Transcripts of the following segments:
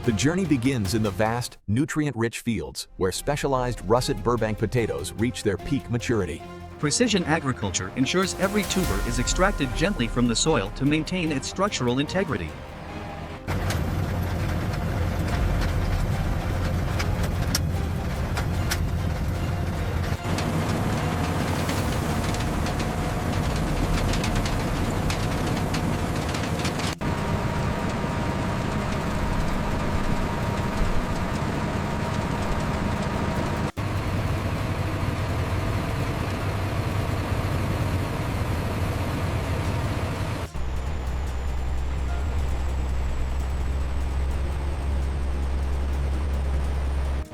The journey begins in the vast, nutrient-rich fields where specialized Russet Burbank potatoes reach their peak maturity. Precision agriculture ensures every tuber is extracted gently from the soil to maintain its structural integrity.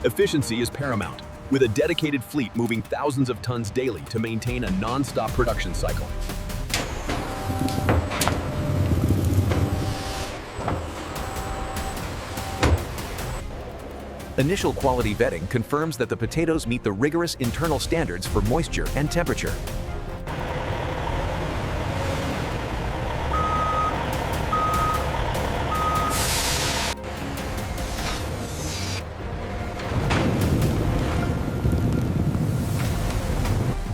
Efficiency is paramount, with a dedicated fleet moving thousands of tons daily to maintain a non-stop production cycle. Initial quality vetting confirms that the potatoes meet the rigorous internal standards for moisture and temperature.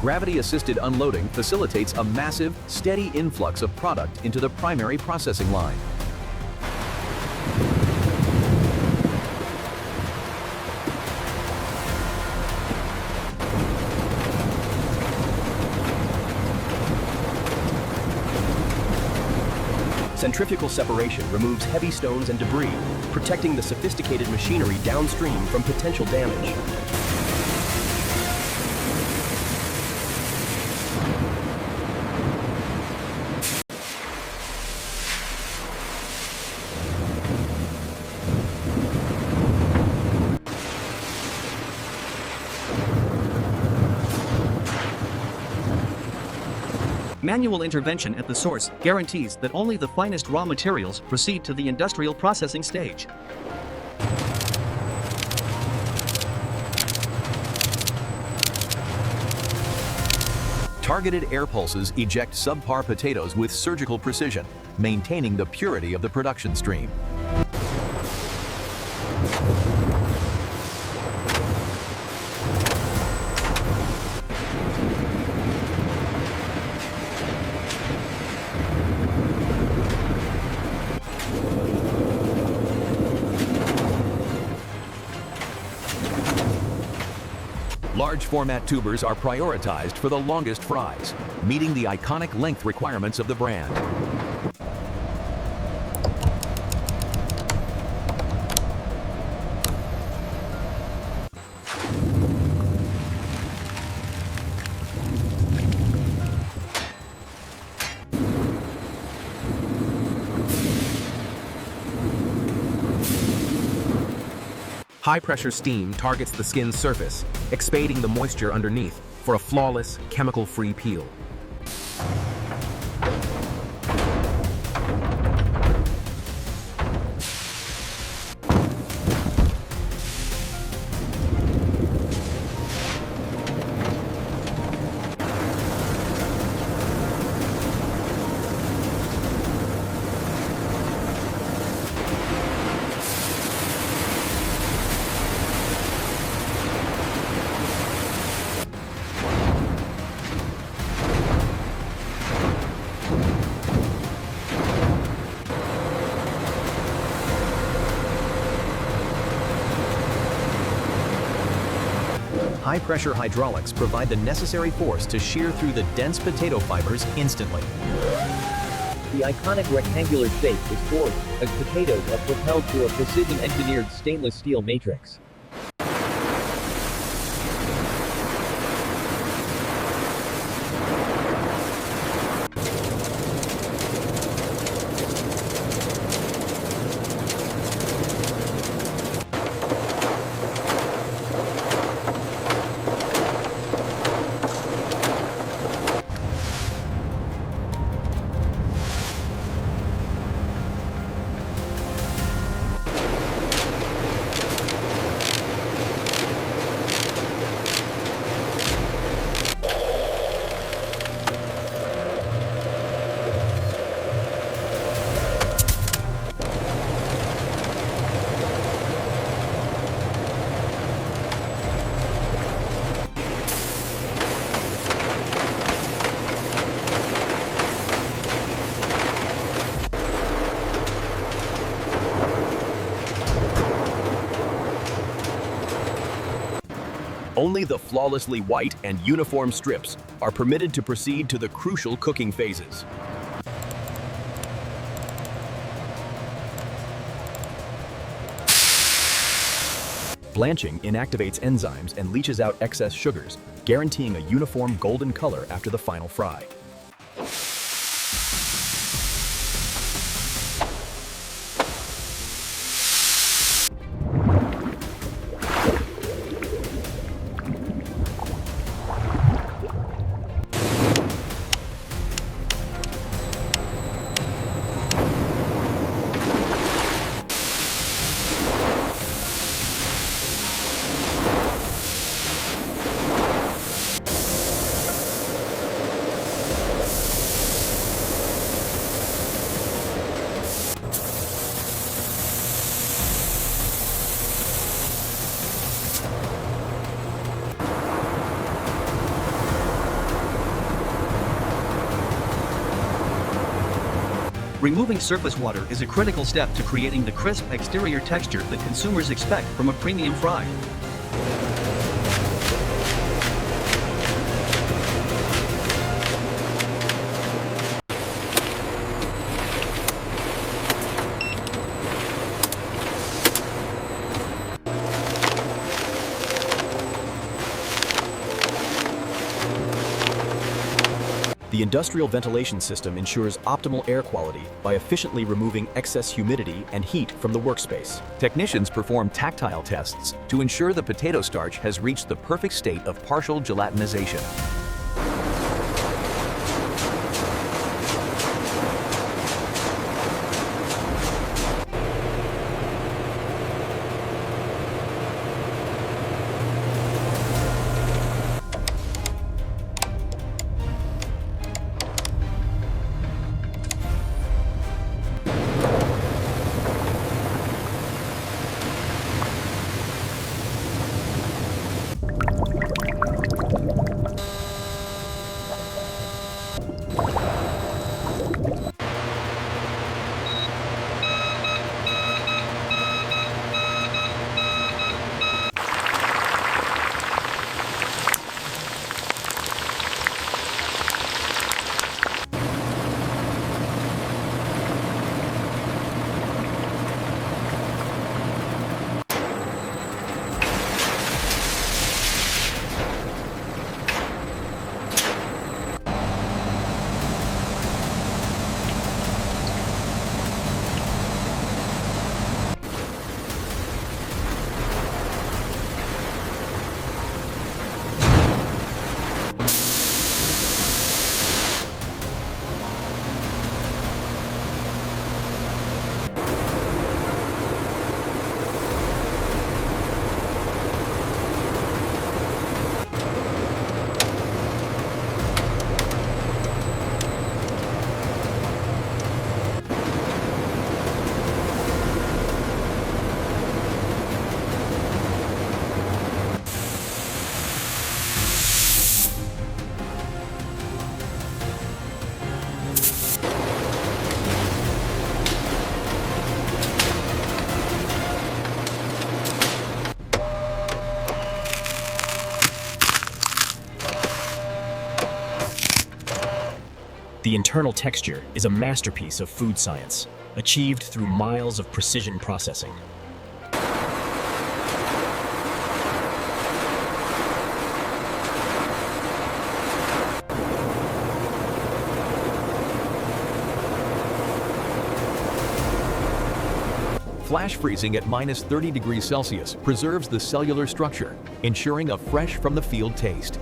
Gravity-assisted unloading facilitates a massive, steady influx of product into the primary processing line. Centrifugal separation removes heavy stones and debris, protecting the sophisticated machinery downstream from potential damage. Manual intervention at the source guarantees that only the finest raw materials proceed to the industrial processing stage. Targeted air pulses eject subpar potatoes with surgical precision, maintaining the purity of the production stream. Large format tubers are prioritized for the longest fries, meeting the iconic length requirements of the brand. High-pressure steam targets the skin's surface, expading the moisture underneath for a flawless, chemical-free peel. High-pressure hydraulics provide the necessary force to shear through the dense potato fibers instantly. The iconic rectangular shape is forged as potatoes are propelled through a precision-engineered stainless steel matrix. Only the flawlessly white and uniform strips are permitted to proceed to the crucial cooking phases. Blanching inactivates enzymes and leaches out excess sugars, guaranteeing a uniform golden color after the final fry. Removing surface water is a critical step to creating the crisp exterior texture that consumers expect from a premium fry. The industrial ventilation system ensures optimal air quality by efficiently removing excess humidity and heat from the workspace. Technicians perform tactile tests to ensure the potato starch has reached the perfect state of partial gelatinization. The internal texture is a masterpiece of food science, achieved through miles of precision processing. Flash freezing at -30 degrees Celsius preserves the cellular structure, ensuring a fresh from the field taste.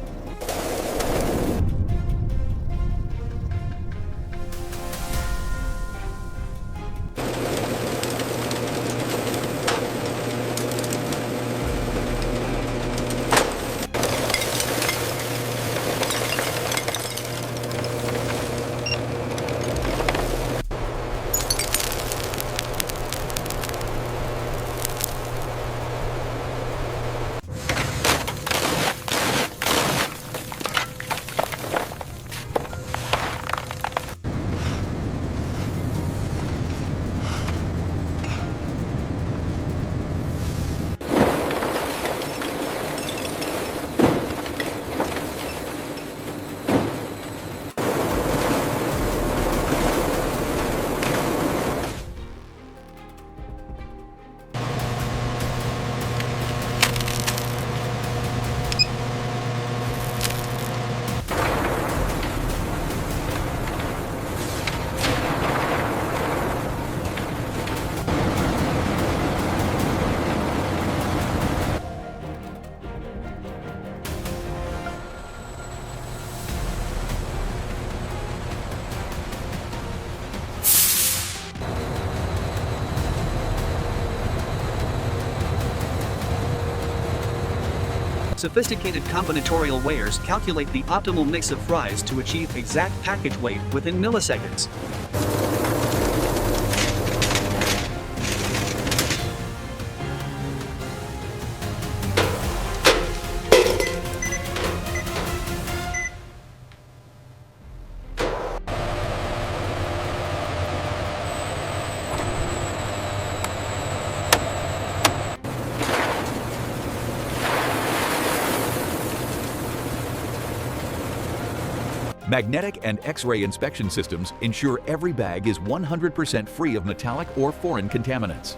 Sophisticated combinatorial weighers calculate the optimal mix of fries to achieve exact package weight within milliseconds. Magnetic and X-ray inspection systems ensure every bag is 100% free of metallic or foreign contaminants.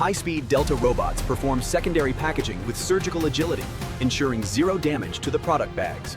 High-speed Delta robots perform secondary packaging with surgical agility, ensuring zero damage to the product bags.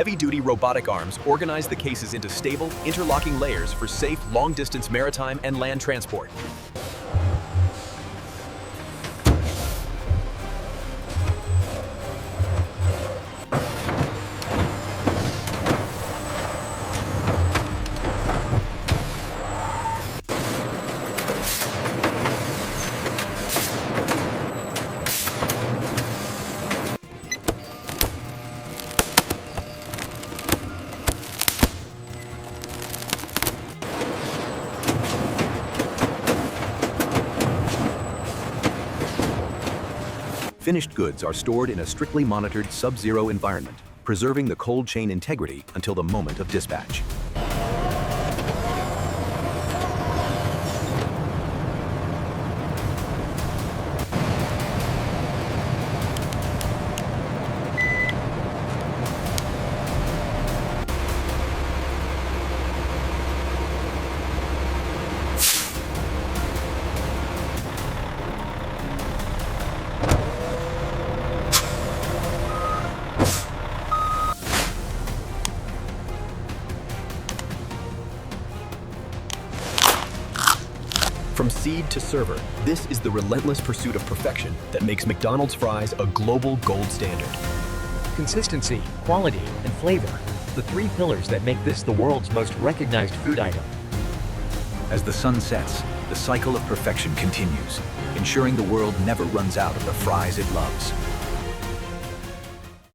Heavy-duty robotic arms organize the cases into stable, interlocking layers for safe, long-distance maritime and land transport. Finished goods are stored in a strictly monitored sub-zero environment, preserving the cold chain integrity until the moment of dispatch. From seed to server, this is the relentless pursuit of perfection that makes McDonald's fries a global gold standard. Consistency, quality, and flavor, the three pillars that make this the world's most recognized food item. As the sun sets, the cycle of perfection continues, ensuring the world never runs out of the fries it loves.